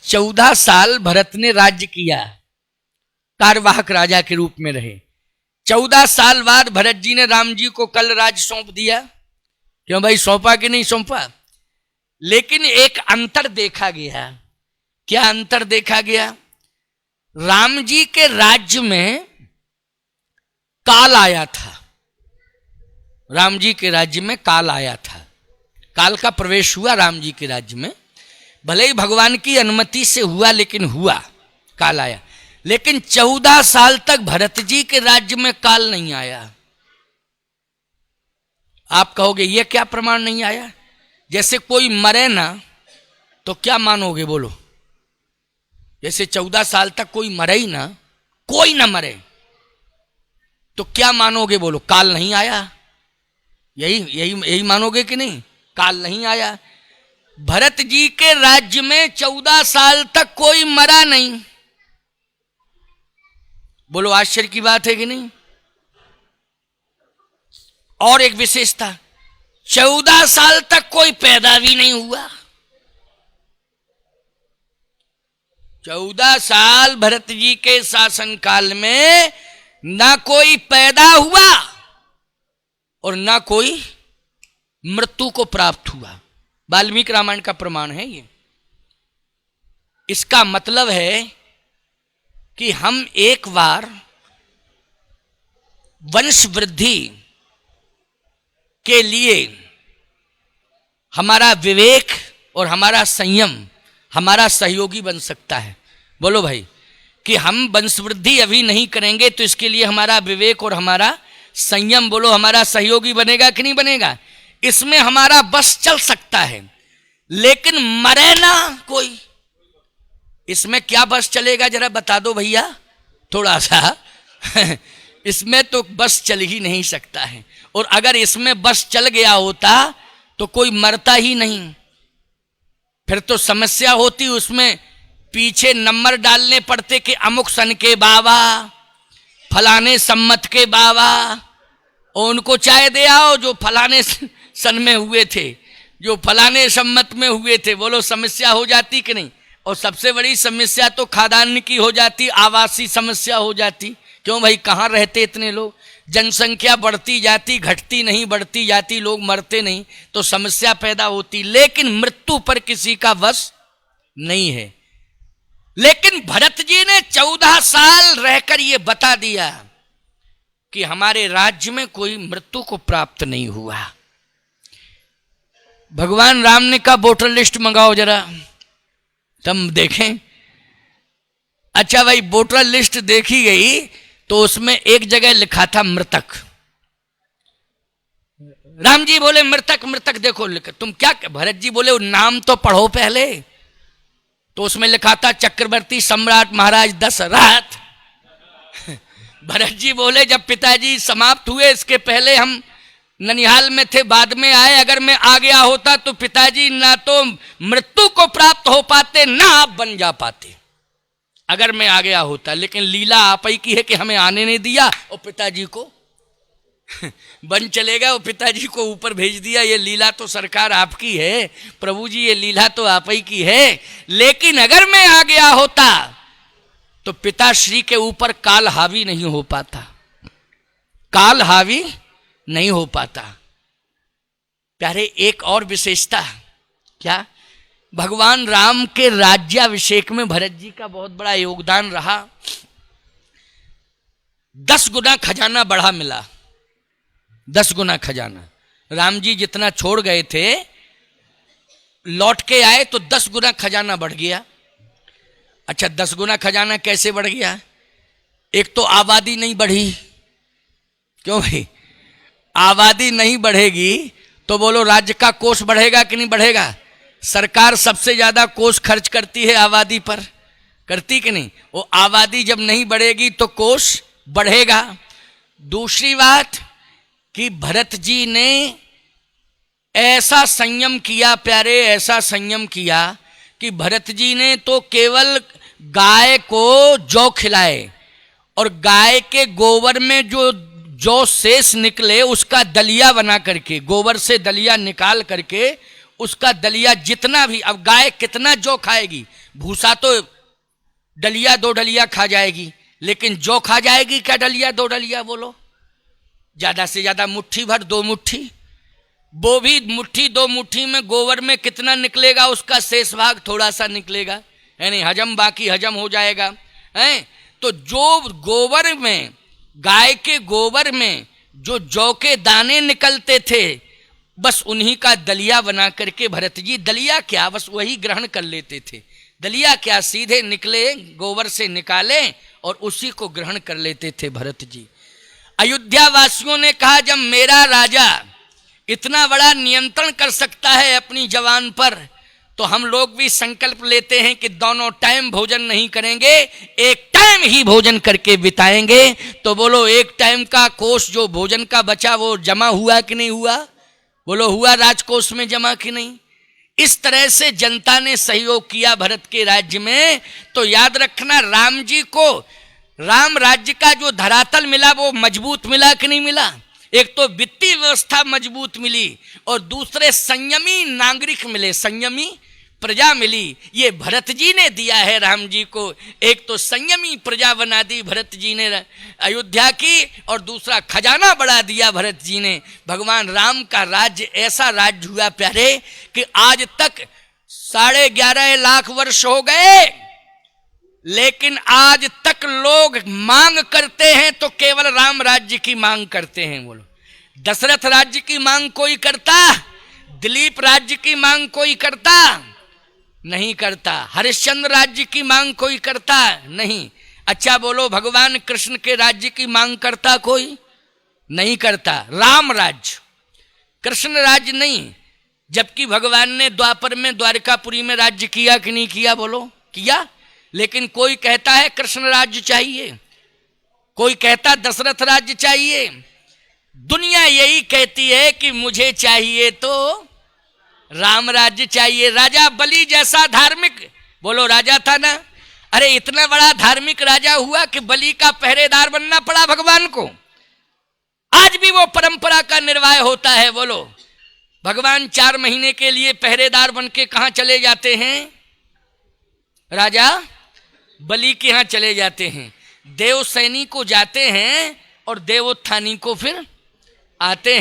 14 साल भरत ने राज्य किया, कार्यवाहक राजा के रूप में रहे। 14 साल बाद भरत जी ने राम जी को कल राज सौंप दिया। क्यों भाई, सौंपा कि नहीं सौंपा? लेकिन एक अंतर देखा गया। क्या अंतर देखा गया? राम जी के राज्य में काल आया था। राम जी के राज्य में काल आया था। काल का प्रवेश हुआ राम जी के राज्य में, भले ही भगवान की अनुमति से हुआ, लेकिन हुआ, काल आया। लेकिन 14 साल तक भरत जी के राज्य में काल नहीं आया। आप कहोगे ये क्या प्रमाण नहीं आया? जैसे कोई मरे ना तो क्या मानोगे, बोलो? जैसे 14 साल तक कोई मरे ही ना, कोई ना मरे, तो क्या मानोगे, बोलो? काल नहीं आया। यही यही यही मानोगे कि नहीं? काल नहीं आया। भरत जी के राज्य में 14 साल तक कोई मरा नहीं। बोलो, आश्चर्य की बात है कि नहीं? और एक विशेषता, 14 साल तक कोई पैदा भी नहीं हुआ। 14 साल भरत जी के शासन काल में ना कोई पैदा हुआ और ना कोई मृत्यु को प्राप्त हुआ। वाल्मीकि रामायण का प्रमाण है ये। इसका मतलब है कि हम एक बार वंश वृद्धि के लिए हमारा विवेक और हमारा संयम हमारा सहयोगी बन सकता है। बोलो भाई, कि हम वंश वृद्धि अभी नहीं करेंगे तो इसके लिए हमारा विवेक और हमारा संयम, बोलो, हमारा सहयोगी बनेगा कि नहीं बनेगा? इसमें हमारा बस चल सकता है, लेकिन मरे ना कोई, इसमें क्या बस चलेगा? जरा बता दो भैया थोड़ा सा इसमें तो बस चल ही नहीं सकता है। और अगर इसमें बस चल गया होता तो कोई मरता ही नहीं, फिर तो समस्या होती। उसमें पीछे नंबर डालने पड़ते कि अमुक सन के बाबा, फलाने सम्मत के बाबा, और उनको चाय दे आओ जो फलाने सन में हुए थे, जो फलाने सम्मत में हुए थे। बोलो, समस्या हो जाती कि नहीं? और सबसे बड़ी समस्या तो खाद्यान्न की हो जाती, आवासीय समस्या हो जाती। क्यों भाई, कहाँ रहते इतने लोग? जनसंख्या बढ़ती जाती, घटती नहीं, बढ़ती जाती, लोग मरते नहीं, तो समस्या पैदा होती। लेकिन मृत्यु पर किसी का वश नहीं है। लेकिन भरत जी ने 14 साल रहकर यह बता दिया कि हमारे राज्य में कोई मृत्यु को प्राप्त नहीं हुआ। भगवान राम ने कहा वोटर लिस्ट मंगाओ जरा, तुम देखें। अच्छा भाई, वोटर लिस्ट देखी गई तो उसमें एक जगह लिखा था मृतक। राम जी बोले मृतक मृतक देखो लिखा। तुम क्या, भरत जी बोले वो नाम तो पढ़ो पहले। तो उसमें लिखा था चक्रवर्ती सम्राट महाराज दशरथ। भरत जी बोले जब पिताजी समाप्त हुए, इसके पहले हम ननिहाल में थे, बाद में आए, अगर मैं आ गया होता तो पिताजी ना तो मृत्यु को प्राप्त हो पाते, ना आप बन जा पाते, अगर मैं आ गया होता। लेकिन लीला आप ही की है कि हमें आने नहीं दिया और पिताजी को बन चलेगा, और पिताजी को ऊपर भेज दिया। ये लीला तो सरकार आपकी है प्रभु जी, ये लीला तो आप ही की है। लेकिन अगर मैं आ गया होता तो पिताश्री के ऊपर काल हावी नहीं हो पाता, काल हावी नहीं हो पाता। प्यारे, एक और विशेषता क्या? भगवान राम के राज्याभिषेक में भरत जी का बहुत बड़ा योगदान रहा। 10 गुना खजाना बढ़ा मिला, 10 गुना खजाना। राम जी जितना छोड़ गए थे, लौट के आए तो 10 गुना खजाना बढ़ गया। अच्छा, 10 गुना खजाना कैसे बढ़ गया? एक तो आबादी नहीं बढ़ी। क्यों भाई, आबादी नहीं बढ़ेगी तो बोलो राज्य का कोष बढ़ेगा कि नहीं बढ़ेगा? सरकार सबसे ज्यादा कोष खर्च करती है आबादी पर, करती कि नहीं? वो आबादी जब नहीं बढ़ेगी तो कोष बढ़ेगा। दूसरी बात कि भरत जी ने ऐसा संयम किया प्यारे, ऐसा संयम किया कि भरत जी ने तो केवल गाय को जौ खिलाए, और गाय के गोबर में जो जौ शेष निकले उसका दलिया बना करके, गोबर से दलिया निकाल करके उसका दलिया जितना भी, अब गाय कितना जौ खाएगी, भूसा तो डलिया दो डलिया खा जाएगी, लेकिन जौ खा जाएगी क्या डलिया दो डलिया? बोलो, ज्यादा से ज्यादा मुट्ठी भर, दो मुट्ठी। वो भी मुट्ठी दो मुट्ठी में गोबर में कितना निकलेगा? उसका शेष भाग थोड़ा सा निकलेगा, है नहीं? हजम, बाकी हजम हो जाएगा, है? तो जो गोबर में, गाय के गोबर में जो जौ के दाने निकलते थे, बस उन्हीं का दलिया बना करके भरत जी, दलिया क्या, बस वही ग्रहण कर लेते थे। दलिया क्या, सीधे निकले गोबर से निकाले और उसी को ग्रहण कर लेते थे भरत जी। अयोध्या वासियों ने कहा, जब मेरा राजा इतना बड़ा नियंत्रण कर सकता है अपनी जवान पर, तो हम लोग भी संकल्प लेते हैं कि दोनों टाइम भोजन नहीं करेंगे, एक टाइम ही भोजन करके बिताएंगे। तो बोलो, एक टाइम का कोष जो भोजन का बचा वो जमा हुआ कि नहीं हुआ? बोलो, हुआ राजकोष में जमा कि नहीं? इस तरह से जनता ने सहयोग किया भरत के राज्य में। तो याद रखना, राम जी को राम राज्य का जो धरातल मिला वो मजबूत मिला कि नहीं मिला? एक तो वित्तीय व्यवस्था मजबूत मिली और दूसरे संयमी नागरिक मिले, संयमी प्रजा मिली। ये भरत जी ने दिया है राम जी को। एक तो संयमी प्रजा बना दी भरत जी ने अयोध्या की, और दूसरा खजाना बढ़ा दिया भरत जी ने। भगवान राम का राज्य ऐसा राज्य हुआ प्यारे कि आज तक 11.5 लाख वर्ष हो गए, लेकिन आज तक लोग मांग करते हैं तो केवल राम राज्य की मांग करते हैं। बोलो, दशरथ राज्य की मांग कोई करता? दिलीप राज्य की मांग कोई करता? नहीं करता। हरिश्चंद्र राज्य की मांग कोई करता? नहीं। अच्छा बोलो, भगवान कृष्ण के राज्य की मांग करता कोई? नहीं करता। राम राज्य, कृष्ण राज्य नहीं। जबकि भगवान ने द्वापर में, द्वारिकापुरी में राज्य किया कि नहीं किया? बोलो, किया। लेकिन कोई कहता है कृष्ण राज्य चाहिए, कोई कहता दशरथ राज्य चाहिए। दुनिया यही कहती है कि मुझे चाहिए तो राम राज्य चाहिए। राजा बलि जैसा धार्मिक, बोलो राजा था ना, अरे इतना बड़ा धार्मिक राजा हुआ कि बलि का पहरेदार बनना पड़ा भगवान को। आज भी वो परंपरा का निर्वाह होता है। बोलो, भगवान 4 महीने के लिए पहरेदार बन के कहां चले जाते हैं? राजा बलि के यहां चले जाते हैं। देवसैनी को जाते हैं और देवोत्थानी को फिर आते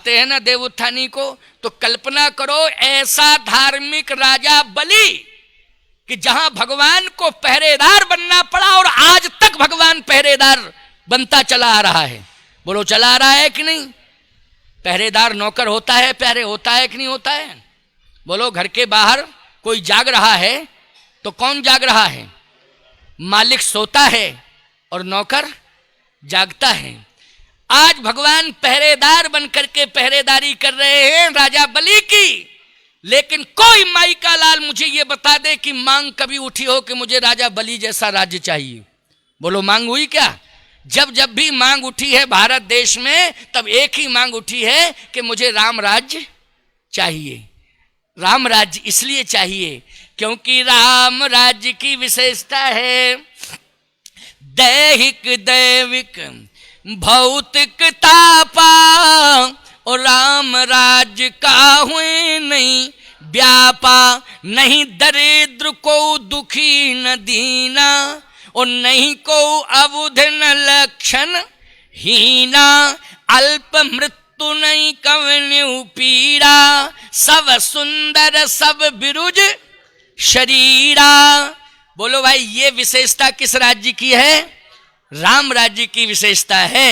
हैं ना देवोत्थानी को। तो कल्पना करो, ऐसा धार्मिक राजा बलि कि जहां भगवान को पहरेदार बनना पड़ा, और आज तक भगवान पहरेदार बनता चला आ रहा है। बोलो, चला आ रहा है कि नहीं? पहरेदार नौकर होता है, प्यारे, होता है कि नहीं होता है? बोलो, घर के बाहर कोई जाग रहा है तो कौन जाग रहा है? मालिक सोता है और नौकर जागता है। आज भगवान पहरेदार बनकर के पहरेदारी कर रहे हैं राजा बलि की। लेकिन कोई माई का लाल मुझे ये बता दे कि मांग कभी उठी हो कि मुझे राजा बलि जैसा राज्य चाहिए। बोलो, मांग हुई क्या? जब जब भी मांग उठी है भारत देश में, तब एक ही मांग उठी है कि मुझे राम राज्य चाहिए। राम राज्य इसलिए चाहिए क्योंकि राम राज्य की विशेषता है दैहिक दैविक भौतिक तापा, और राम राज्य का हुए नहीं व्यापा। नहीं दरिद्र को दुखी न दीना, और नहीं को अबुध न लक्षण हीना। अल्प मृत्यु नहीं कवन्यु पीड़ा, सब सुंदर सब बिरुज शरीरा। बोलो भाई, ये विशेषता किस राज्य की है? राम राज्य की विशेषता है।